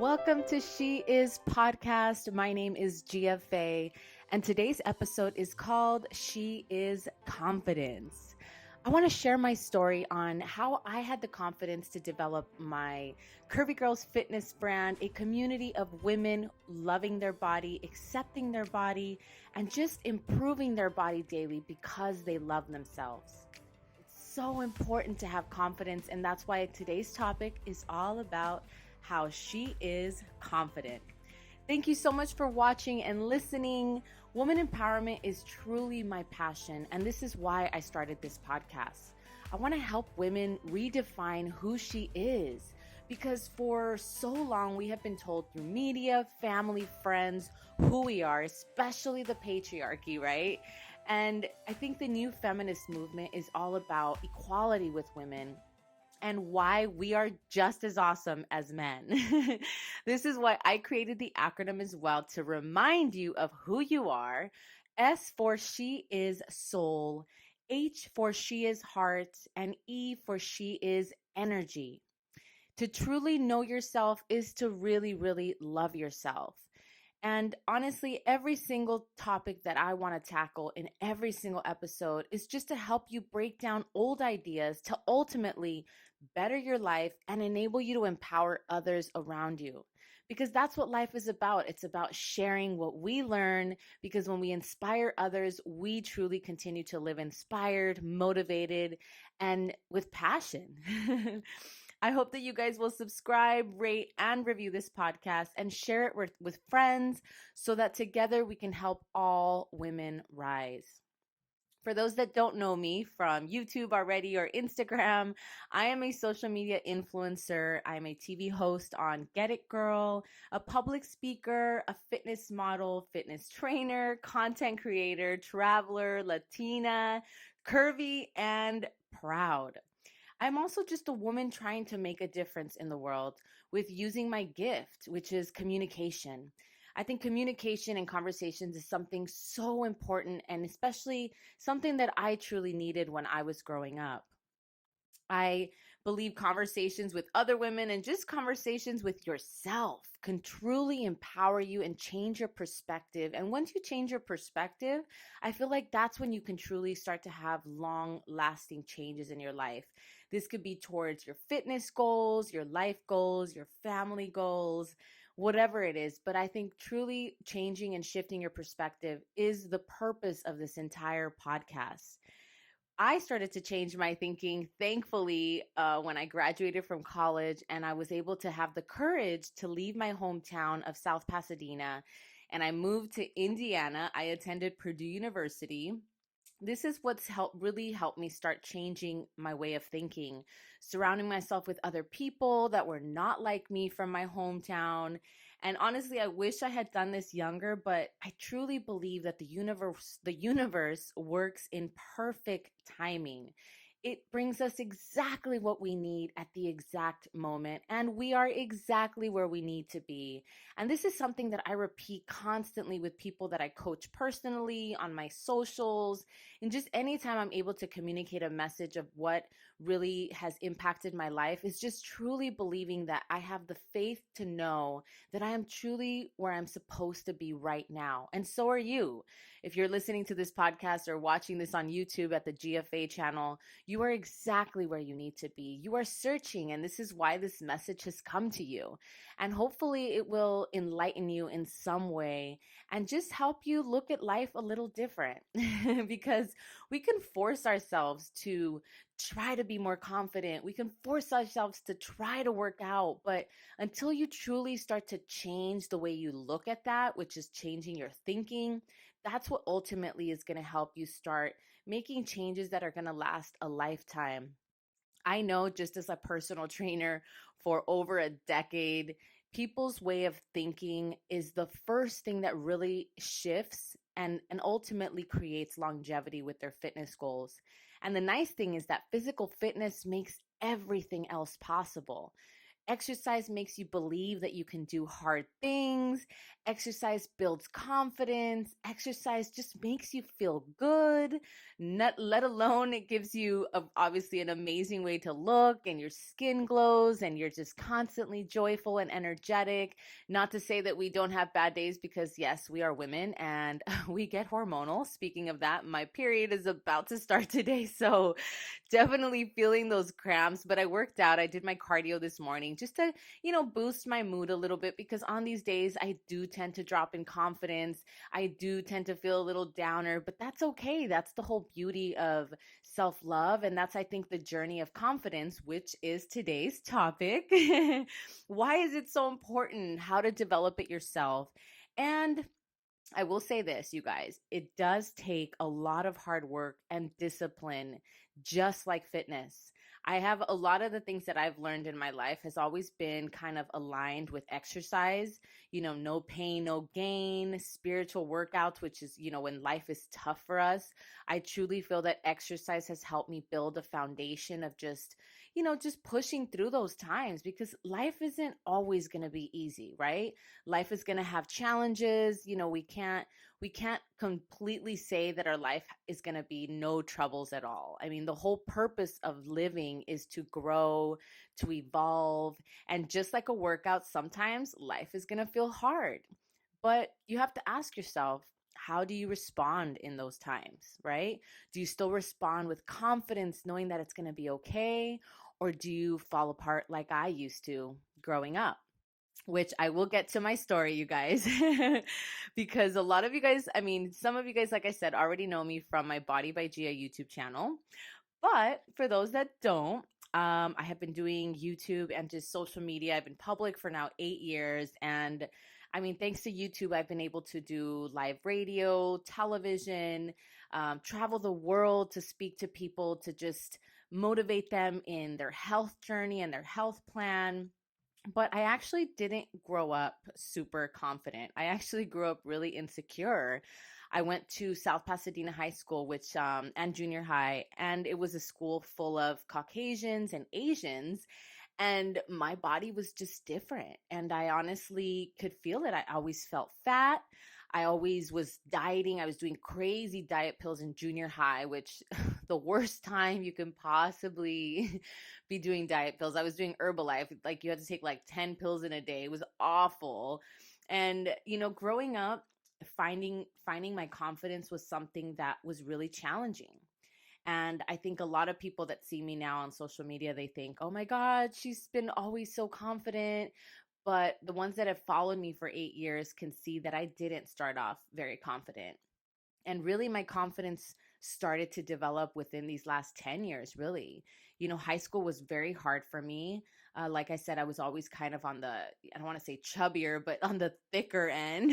Welcome to She Is Podcast. My name is Gia Faye, and today's episode is called She Is Confidence. I want to share my story on how I had the confidence to develop my Curvy Girls Fitness brand, a community of women loving their body, accepting their body, and just improving their body daily because they love themselves. It's so important to have confidence, and that's why today's topic is all about how she is confident. Thank you so much for watching and listening. Woman empowerment is truly my passion, and this is why I started this podcast. I want to help women redefine who she is, because for so long we have been told through media, family, friends, who we are, especially the patriarchy, right? And I think the new feminist movement is all about equality with women and why we are just as awesome as men. This is why I created the acronym as well, to remind you of who you are. S for she is soul, H for she is heart, and E for she is energy. To truly know yourself is to really, really love yourself. And honestly, every single topic that I want to tackle in every single episode is just to help you break down old ideas to ultimately better your life and enable you to empower others around you. Because that's what life is about. It's about sharing what we learn, because when we inspire others, we truly continue to live inspired, motivated, and with passion. I hope that you guys will subscribe, rate, and review this podcast and share it with friends so that together we can help all women rise. For those that don't know me from YouTube already or Instagram, I am a social media influencer. I'm a TV host on Get It Girl, a public speaker, a fitness model, fitness trainer, content creator, traveler, Latina, curvy, and proud. I'm also just a woman trying to make a difference in the world with using my gift, which is communication. I think communication and conversations is something so important, and especially something that I truly needed when I was growing up. I believe conversations with other women and just conversations with yourself can truly empower you and change your perspective. And once you change your perspective, I feel like that's when you can truly start to have long lasting changes in your life. This could be towards your fitness goals, your life goals, your family goals, whatever it is. But I think truly changing and shifting your perspective is the purpose of this entire podcast. I started to change my thinking, thankfully, when I graduated from college, and I was able to have the courage to leave my hometown of South Pasadena, and I moved to Indiana. I attended Purdue University. This is what's really helped me start changing my way of thinking, surrounding myself with other people that were not like me from my hometown. And honestly, I wish I had done this younger, but I truly believe that the universe works in perfect timing. It brings us exactly what we need at the exact moment, and we are exactly where we need to be. And this is something that I repeat constantly with people that I coach personally, on my socials, and just anytime I'm able to communicate a message of what really has impacted my life, is just truly believing that I have the faith to know that I am truly where I'm supposed to be right now. And so are you. If you're listening to this podcast or watching this on YouTube at the GFA channel, you are exactly where you need to be. You are searching, and this is why this message has come to you. And hopefully it will enlighten you in some way and just help you look at life a little different. Because we can force ourselves to try to be more confident. We can force ourselves to try to work out. But until you truly start to change the way you look at that, which is changing your thinking, that's what ultimately is going to help you start making changes that are going to last a lifetime. I know, just as a personal trainer for over a decade, people's way of thinking is the first thing that really shifts and ultimately creates longevity with their fitness goals. And the nice thing is that physical fitness makes everything else possible. Exercise makes you believe that you can do hard things. Exercise builds confidence. Exercise just makes you feel good. Not, let alone it gives you obviously an amazing way to look, and your skin glows and you're just constantly joyful and energetic. Not to say that we don't have bad days, because yes, we are women and we get hormonal. Speaking of that, my period is about to start today. So definitely feeling those cramps, but I worked out. I did my cardio this morning just to, boost my mood a little bit, because on these days I do tend to drop in confidence. I do tend to feel a little downer, but that's okay. That's the whole beauty of self-love, and that's, I think, the journey of confidence, which is today's topic. Why is it so important? How to develop it yourself. And I will say this, you guys, it does take a lot of hard work and discipline, just like fitness. I have a lot of the things that I've learned in my life has always been kind of aligned with exercise, no pain, no gain, spiritual workouts, which is, when life is tough for us. I truly feel that exercise has helped me build a foundation of just pushing through those times, because life isn't always going to be easy, right? Life is going to have challenges. We can't completely say that our life is going to be no troubles at all. I mean, the whole purpose of living is to grow, to evolve, and just like a workout, sometimes life is going to feel hard. But you have to ask yourself, how do you respond in those times, right? Do you still respond with confidence, knowing that it's going to be okay? Or do you fall apart like I used to growing up? Which I will get to my story, you guys, because a lot of you guys, I mean, some of you guys, like I said, already know me from my Body by Gia YouTube channel. But for those that don't, I have been doing YouTube and just social media. I've been public for now 8 years. And I mean, thanks to YouTube, I've been able to do live radio, television, travel the world to speak to people, to just motivate them in their health journey and their health plan. But I actually didn't grow up super confident. I actually grew up really insecure. I went to South Pasadena High School, which and junior high, and it was a school full of Caucasians and Asians, and my body was just different. And I honestly could feel it. I always felt fat. I always was dieting. I was doing crazy diet pills in junior high, which the worst time you can possibly be doing diet pills. I was doing Herbalife. Like, you had to take like 10 pills in a day. It was awful. And, growing up, finding my confidence was something that was really challenging. And I think a lot of people that see me now on social media, they think, oh my God, she's been always so confident. But the ones that have followed me for 8 years can see that I didn't start off very confident. And really, my confidence started to develop within these last 10 years, really. High school was very hard for me. Like I said, I was always kind of on the, I don't want to say chubbier, but on the thicker end.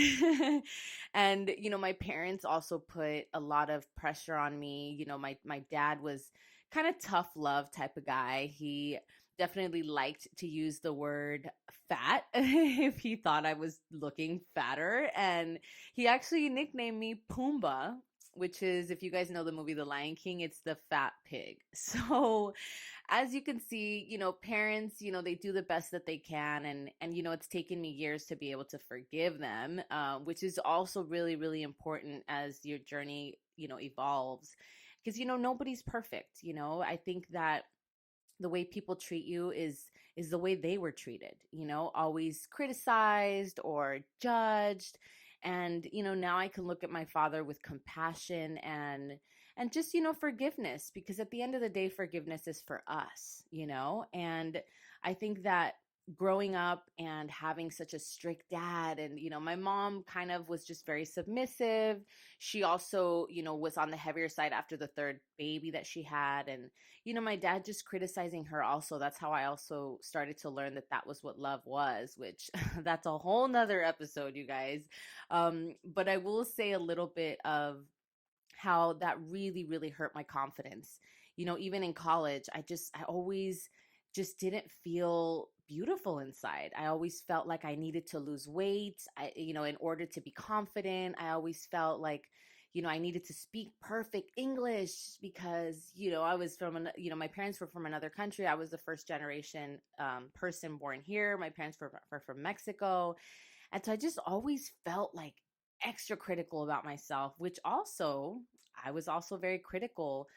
And, my parents also put a lot of pressure on me. My dad was kind of tough love type of guy. He definitely liked to use the word fat if he thought I was looking fatter. And he actually nicknamed me Pumbaa, which is, if you guys know the movie The Lion King, it's the fat pig. So as you can see, parents, they do the best that they can. And it's taken me years to be able to forgive them, which is also really, really important as your journey, evolves. Because, nobody's perfect. I think that the way people treat you is the way they were treated, always criticized or judged. And now I can look at my father with compassion and just forgiveness, because at the end of the day, forgiveness is for us. And I think that growing up and having such a strict dad, and my mom kind of was just very submissive. She also was on the heavier side after the third baby that she had. And my dad just criticizing her also. That's how I also started to learn that that was what love was, which that's a whole nother episode, you guys. But I will say a little bit of how that really, really hurt my confidence. Even in college, I always just didn't feel beautiful inside. I always felt like I needed to lose weight, in order to be confident. I always felt like, I needed to speak perfect English because, I was my parents were from another country. I was the first generation person born here. My parents were from Mexico. And so I just always felt like extra critical about myself, which also I was also very critical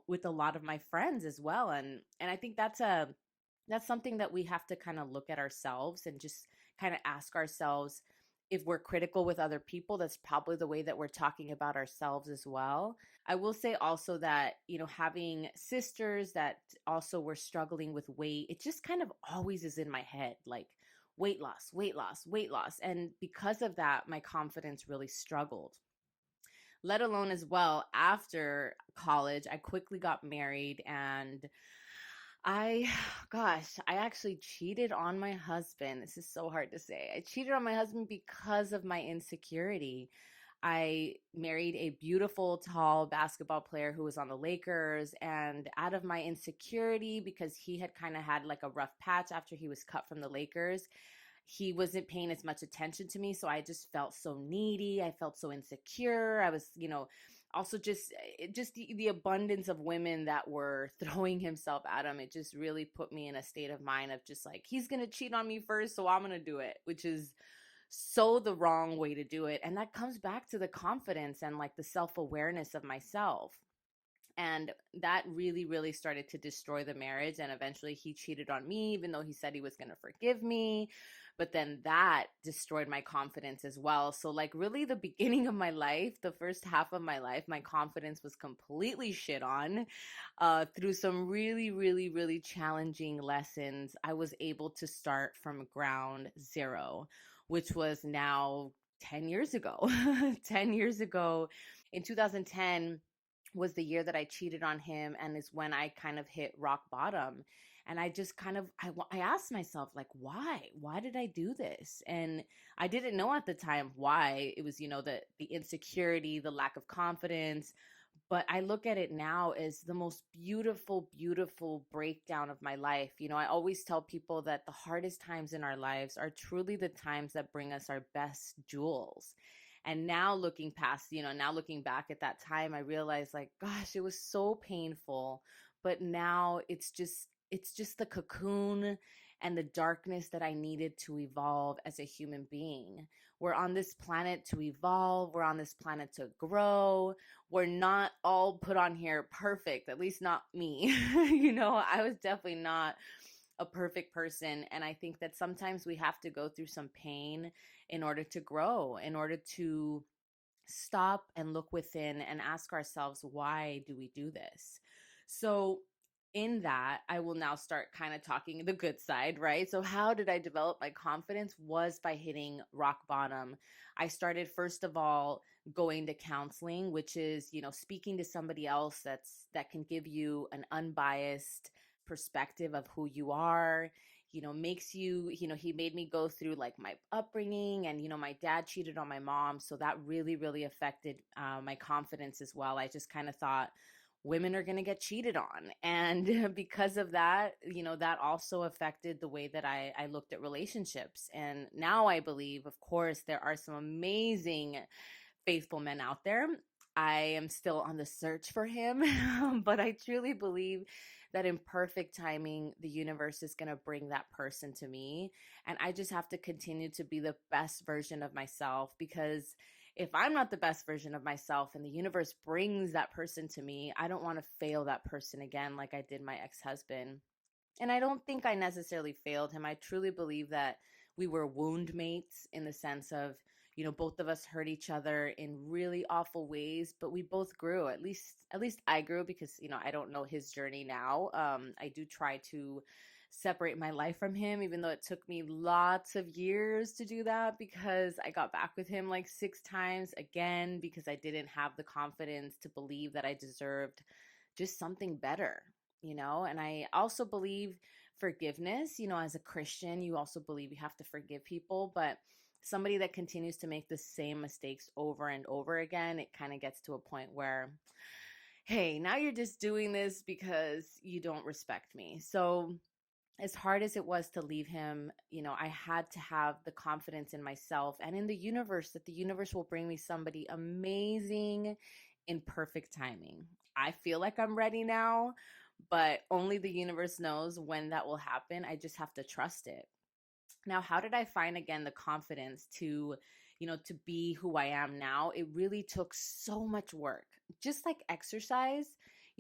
with a lot of my friends as well. And I think that's something that we have to kind of look at ourselves and just kind of ask ourselves if we're critical with other people. That's probably the way that we're talking about ourselves as well. I will say also that, having sisters that also were struggling with weight, it just kind of always is in my head, like weight loss, weight loss, weight loss. And because of that, my confidence really struggled. Let alone as well, after college, I quickly got married and I, gosh, I actually cheated on my husband. This is so hard to say. I cheated on my husband because of my insecurity. I married a beautiful, tall basketball player who was on the Lakers. And out of my insecurity, because he had kind of had like a rough patch after he was cut from the Lakers, he wasn't paying as much attention to me. So I just felt so needy. I felt so insecure. I was, also just the abundance of women that were throwing himself at him. It just really put me in a state of mind of just like, he's going to cheat on me first, so I'm going to do it, which is so the wrong way to do it. And that comes back to the confidence and like the self-awareness of myself. And that really, really started to destroy the marriage. And eventually he cheated on me, even though he said he was going to forgive me. But then that destroyed my confidence as well. So, like, really, the beginning of my life, the first half of my life, my confidence was completely shit on. Through some really, really, really challenging lessons, I was able to start from ground zero, which was now 10 years ago. 10 years ago in 2010 was the year that I cheated on him, and is when I kind of hit rock bottom. And I just kind of I asked myself, like, why did I do this? And I didn't know at the time why. It was, the insecurity, the lack of confidence. But I look at it now as the most beautiful, beautiful breakdown of my life. I always tell people that the hardest times in our lives are truly the times that bring us our best jewels. And now looking past, now looking back at that time, I realized, like, gosh, it was so painful. But now it's just the cocoon and the darkness that I needed to evolve as a human being. We're on this planet to evolve. We're on this planet to grow. We're not all put on here perfect, at least not me. I was definitely not a perfect person. And I think that sometimes we have to go through some pain in order to grow, in order to stop and look within and ask ourselves, why do we do this? So, in that, I will now start kind of talking the good side, right? So, how did I develop my confidence? Was by hitting rock bottom. I started, first of all, going to counseling, which is, speaking to somebody else that can give you an unbiased perspective of who you are. Makes you, he made me go through like my upbringing, and, my dad cheated on my mom. So that really, really affected my confidence as well. I just kind of thought women are going to get cheated on. And because of that, that also affected the way that I looked at relationships. And now I believe, of course, there are some amazing faithful men out there. I am still on the search for him, but I truly believe that in perfect timing, the universe is going to bring that person to me. And I just have to continue to be the best version of myself, because if I'm not the best version of myself and the universe brings that person to me, I don't want to fail that person again like I did my ex-husband. And I don't think I necessarily failed him. I truly believe that we were wound mates, in the sense of, both of us hurt each other in really awful ways, but we both grew. At least I grew, because, I don't know his journey now. I do try to separate my life from him, even though it took me lots of years to do that, because I got back with him like 6 times again, because I didn't have the confidence to believe that I deserved just something better. And I also believe forgiveness. As a Christian, you also believe you have to forgive people, but somebody that continues to make the same mistakes over and over again, it kind of gets to a point where, hey, now you're just doing this because you don't respect me. So as hard as it was to leave him, I had to have the confidence in myself and in the universe that the universe will bring me somebody amazing in perfect timing. I feel like I'm ready now, but only the universe knows when that will happen. I just have to trust it. Now, how did I find again the confidence to be who I am now? It really took so much work. Just like exercise,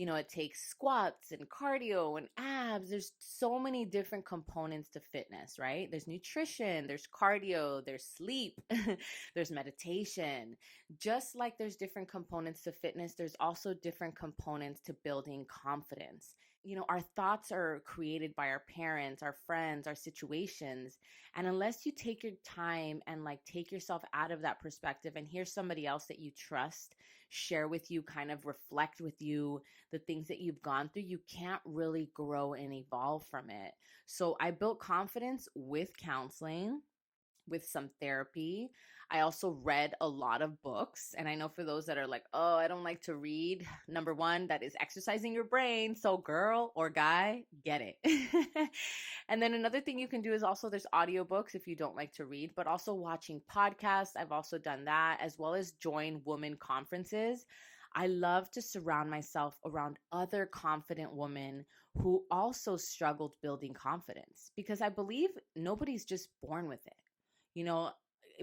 it takes squats and cardio and abs. There's so many different components to fitness, right? There's nutrition, there's cardio, there's sleep, there's meditation. Just like there's different components to fitness, there's also different components to building confidence. Our thoughts are created by our parents, our friends, our situations. And unless you take your time and like take yourself out of that perspective and hear somebody else that you trust share with you, kind of reflect with you the things that you've gone through, you can't really grow and evolve from it. So I built confidence with counseling, with some therapy. I also read a lot of books. And I know for those that are like, oh, I don't like to read, number one, that is exercising your brain. So, girl or guy, get it. And then another thing you can do is also there's audiobooks if you don't like to read, but also watching podcasts. I've also done that, as well as join women conferences. I love to surround myself around other confident women who also struggled building confidence because I believe nobody's just born with it. You know,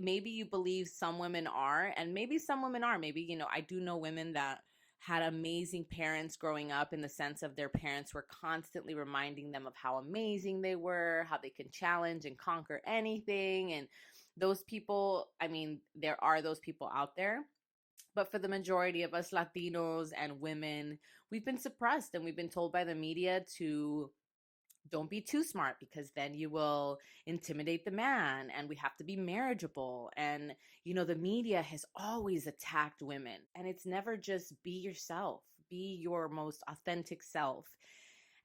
maybe you believe some women are, and maybe some women are. Maybe, I do know women that had amazing parents growing up in the sense of their parents were constantly reminding them of how amazing they were, how they can challenge and conquer anything. And those people, I mean, there are those people out there. But for the majority of us Latinos and women, we've been suppressed and we've been told by the media to don't be too smart because then you will intimidate the man, and we have to be marriageable. And the media has always attacked women, and it's never just be yourself, be your most authentic self.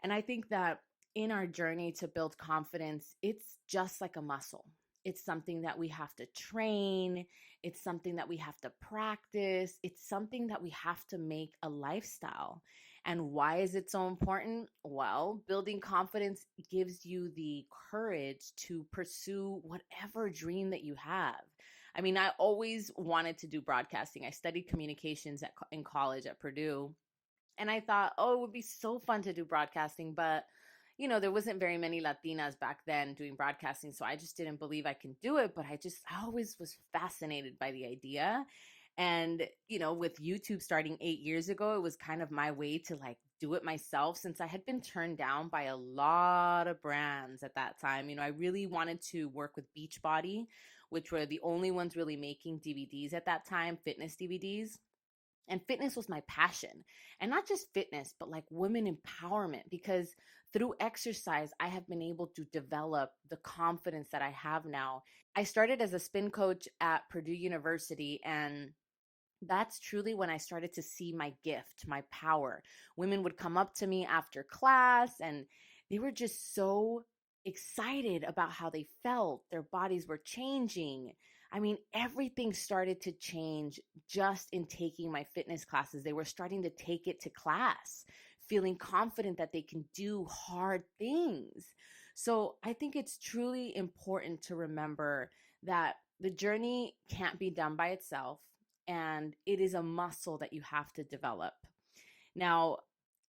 And I think that in our journey to build confidence, it's just like a muscle. It's something that we have to train. It's something that we have to practice. It's something that we have to make a lifestyle. And why is it so important? Well, building confidence gives you the courage to pursue whatever dream that you have. I mean, I always wanted to do broadcasting. I studied communications in college at Purdue. And I thought, oh, it would be so fun to do broadcasting. But, there wasn't very many Latinas back then doing broadcasting. So I just didn't believe I could do it. But I always was fascinated by the idea. And, with YouTube starting 8 years ago, it was kind of my way to like do it myself since I had been turned down by a lot of brands at that time. I really wanted to work with Beachbody, which were the only ones really making DVDs at that time, fitness DVDs. And fitness was my passion. And not just fitness, but like women empowerment, because through exercise, I have been able to develop the confidence that I have now. I started as a spin coach at Purdue University, and that's truly when I started to see my gift, my power. Women would come up to me after class and they were just so excited about how they felt. Their bodies were changing. I mean, everything started to change just in taking my fitness classes. They were starting to take it to class, feeling confident that they can do hard things. So I think it's truly important to remember that the journey can't be done by itself, and it is a muscle that you have to develop. Now,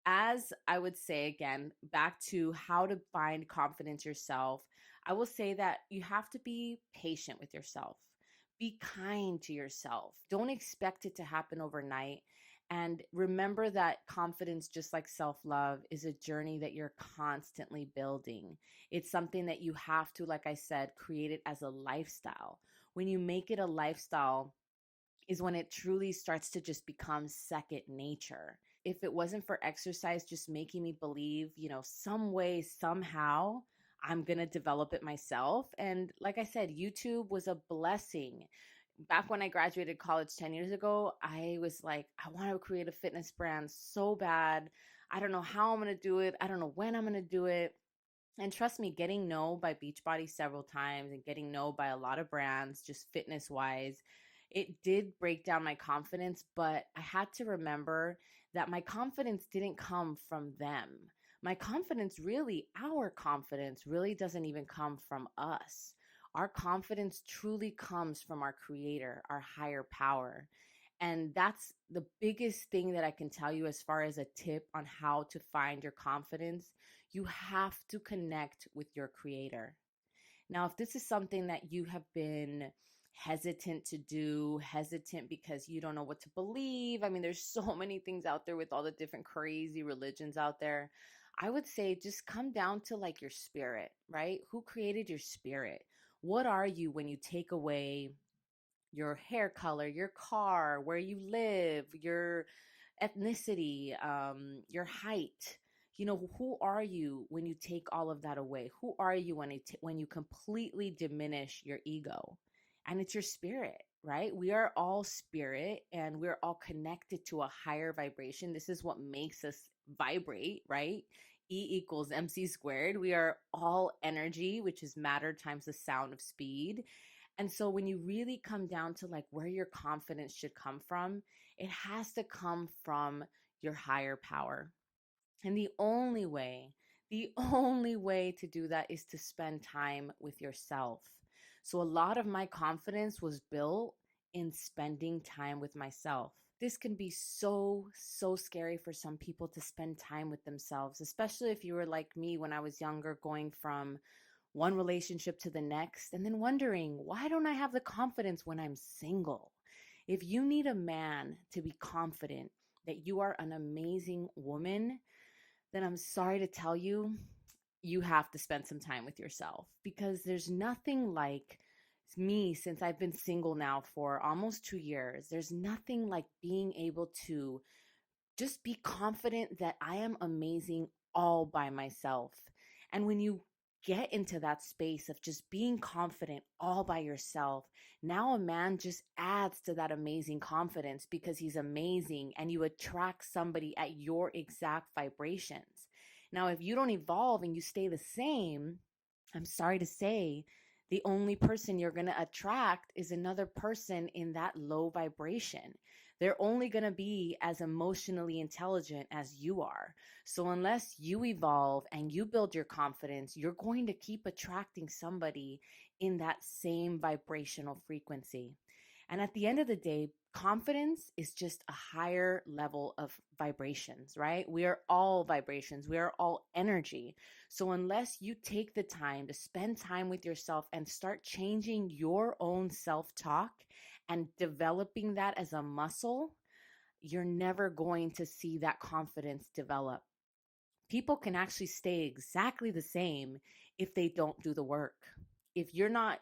as I would say again, back to how to find confidence yourself, I will say that you have to be patient with yourself. Be kind to yourself. Don't expect it to happen overnight. And remember that confidence, just like self love, is a journey that you're constantly building. It's something that you have to, like I said, create it as a lifestyle. When you make it a lifestyle, is when it truly starts to just become second nature. If it wasn't for exercise just making me believe, some way, somehow, I'm going to develop it myself. And like I said, YouTube was a blessing. Back when I graduated college 10 years ago, I was like, I want to create a fitness brand so bad. I don't know how I'm going to do it. I don't know when I'm going to do it. And trust me, getting no by Beachbody several times and getting no by a lot of brands, just fitness wise, it did break down my confidence. But I had to remember that my confidence didn't come from them. My confidence really, our confidence really doesn't even come from us. Our confidence truly comes from our creator, our higher power. And that's the biggest thing that I can tell you as far as a tip on how to find your confidence. You have to connect with your creator. Now, if this is something that you have been hesitant to do, hesitant because you don't know what to believe, I mean, there's so many things out there with all the different crazy religions out there. I would say just come down to like your spirit, right? Who created your spirit? What are you when you take away your hair color, your car, where you live, your ethnicity, your height? You know, who are you when you take all of that away? Who are you when you completely diminish your ego? And it's your spirit, right? We are all spirit and we're all connected to a higher vibration. This is what makes us vibrate, right? E equals MC squared. We are all energy, which is matter times the sound of speed. And so when you really come down to like where your confidence should come from, it has to come from your higher power. And the only way to do that is to spend time with yourself. So a lot of my confidence was built in spending time with myself. This can be so scary for some people to spend time with themselves, especially if you were like me when I was younger, going from one relationship to the next, and then wondering, why don't I have the confidence when I'm single? If you need a man to be confident that you are an amazing woman, then I'm sorry to tell you, you have to spend some time with yourself, because there's nothing like me, since I've been single now for almost 2 years. There's nothing like being able to just be confident that I am amazing all by myself. And when you get into that space of just being confident all by yourself, now a man just adds to that amazing confidence because he's amazing, and you attract somebody at your exact vibrations. Now, if you don't evolve and you stay the same, I'm sorry to say, the only person you're going to attract is another person in that low vibration. They're only going to be as emotionally intelligent as you are. So, unless you evolve and you build your confidence, you're going to keep attracting somebody in that same vibrational frequency. And at the end of the day, confidence is just a higher level of vibrations, right? We are all vibrations, we are all energy. So, unless you take the time to spend time with yourself and start changing your own self talk and developing that as a muscle, you're never going to see that confidence develop. People can actually stay exactly the same if they don't do the work. If you're not,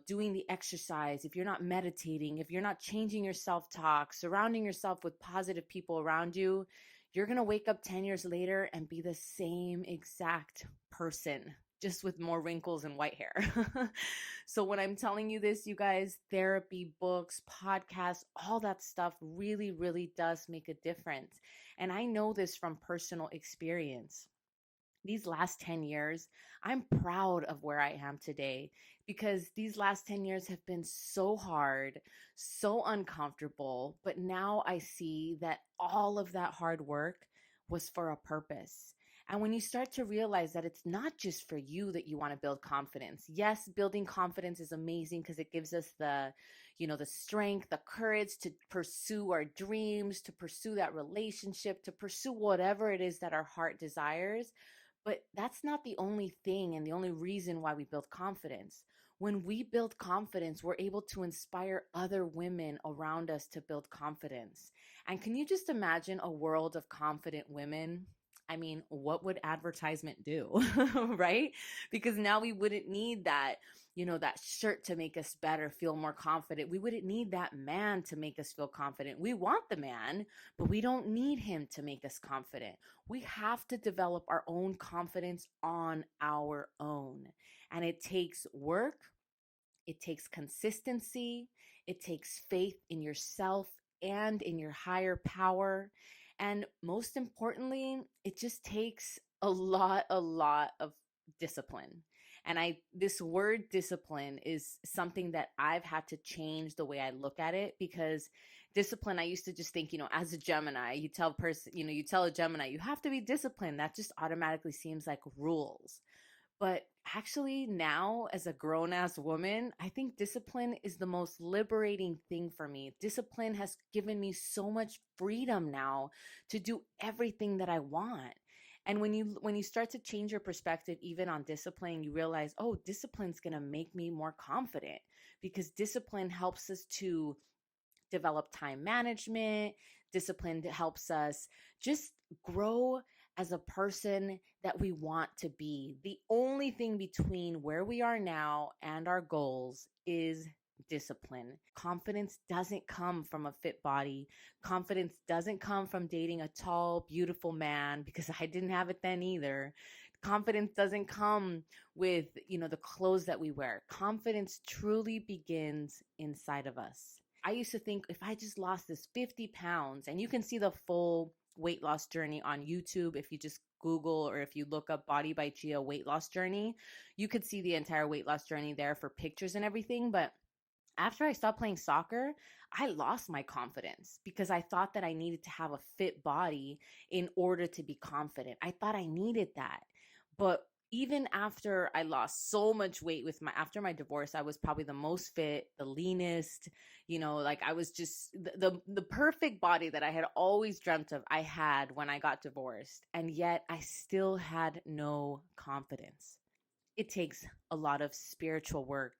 doing the exercise, if you're not meditating, if you're not changing your self-talk, surrounding yourself with positive people around you, you're going to wake up 10 years later and be the same exact person, just with more wrinkles and white hair. So when I'm telling you this, you guys, therapy, books, podcasts, all that stuff really, really does make a difference. And I know this from personal experience. These last 10 years, I'm proud of where I am today, because these last 10 years have been so hard, so uncomfortable. But now I see that all of that hard work was for a purpose. And when you start to realize that it's not just for you that you want to build confidence. Yes, building confidence is amazing because it gives us the strength, the courage to pursue our dreams, to pursue that relationship, to pursue whatever it is that our heart desires. But that's not the only thing and the only reason why we build confidence. When we build confidence, we're able to inspire other women around us to build confidence. And can you just imagine a world of confident women? I mean, what would advertisement do? Right? Because now we wouldn't need that shirt to make us better, feel more confident. We wouldn't need that man to make us feel confident. We want the man, but we don't need him to make us confident. We have to develop our own confidence on our own. And it takes work, it takes consistency, it takes faith in yourself and in your higher power. And most importantly, it just takes a lot of discipline. And this word discipline is something that I've had to change the way I look at it, because Discipline, I used to just think, as a Gemini, you tell a Gemini, you have to be disciplined. That just automatically seems like rules. But actually, now as a grown ass woman, I think discipline is the most liberating thing for me. Discipline has given me so much freedom now to do everything that I want. And when you start to change your perspective even on discipline, you realize, oh, discipline's going to make me more confident, because discipline helps us to develop time management. Discipline helps us just grow as a person that we want to be. The only thing between where we are now and our goals is discipline. Confidence doesn't come from a fit body. Confidence doesn't come from dating a tall, beautiful man, because I didn't have it then either. Confidence doesn't come with, the clothes that we wear. Confidence truly begins inside of us. I used to think, if I just lost this 50 pounds, and you can see the full weight loss journey on YouTube. If you just Google, or if you look up Body by Gia weight loss journey, you could see the entire weight loss journey there for pictures and everything. But after I stopped playing soccer, I lost my confidence, because I thought that I needed to have a fit body in order to be confident. I thought I needed that. But even after I lost so much weight after my divorce, I was probably the most fit, the leanest, like I was just the perfect body that I had always dreamt of, I had when I got divorced. And yet I still had no confidence. It takes a lot of spiritual work.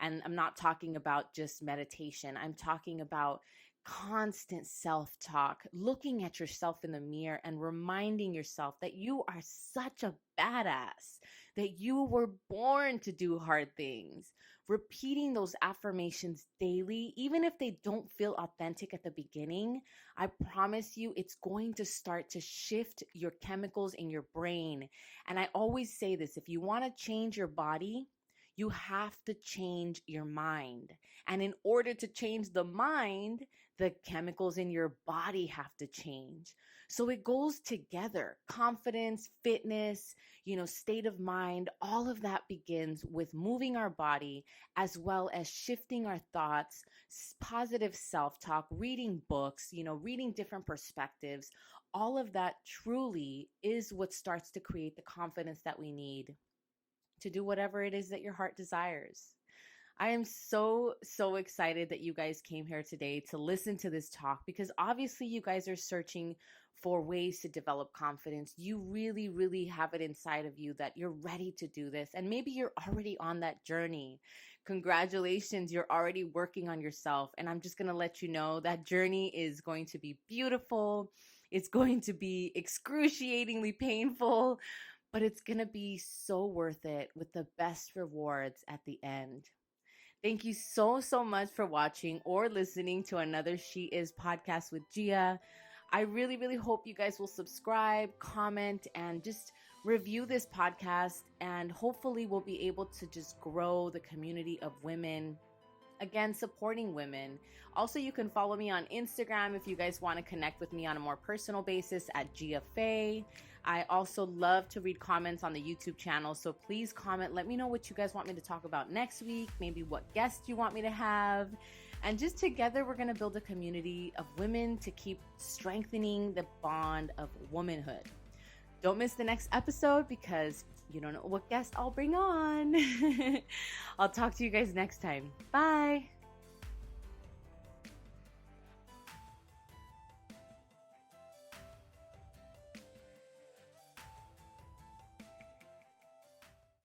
And I'm not talking about just meditation. I'm talking about constant self-talk, looking at yourself in the mirror and reminding yourself that you are such a badass, that you were born to do hard things. Repeating those affirmations daily, even if they don't feel authentic at the beginning, I promise you it's going to start to shift your chemicals in your brain. And I always say this, if you want to change your body, you have to change your mind. And in order to change the mind, the chemicals in your body have to change. So it goes together. Confidence, fitness, state of mind, all of that begins with moving our body, as well as shifting our thoughts, positive self-talk, reading books, reading different perspectives. All of that truly is what starts to create the confidence that we need to do whatever it is that your heart desires. I am so, so excited that you guys came here today to listen to this talk, because obviously you guys are searching for ways to develop confidence. You really, really have it inside of you that you're ready to do this. And maybe you're already on that journey. Congratulations, you're already working on yourself. And I'm just going to let you know that journey is going to be beautiful. It's going to be excruciatingly painful, but it's going to be so worth it, with the best rewards at the end. Thank you so, so much for watching or listening to another She Is podcast with Gia. I really, really hope you guys will subscribe, comment, and just review this podcast. And hopefully we'll be able to just grow the community of women, again, supporting women. Also, you can follow me on Instagram if you guys want to connect with me on a more personal basis at Gia Faye. I also love to read comments on the YouTube channel, so please comment. Let me know what you guys want me to talk about next week, maybe what guests you want me to have. And just together, we're going to build a community of women to keep strengthening the bond of womanhood. Don't miss the next episode, because you don't know what guest I'll bring on. I'll talk to you guys next time. Bye.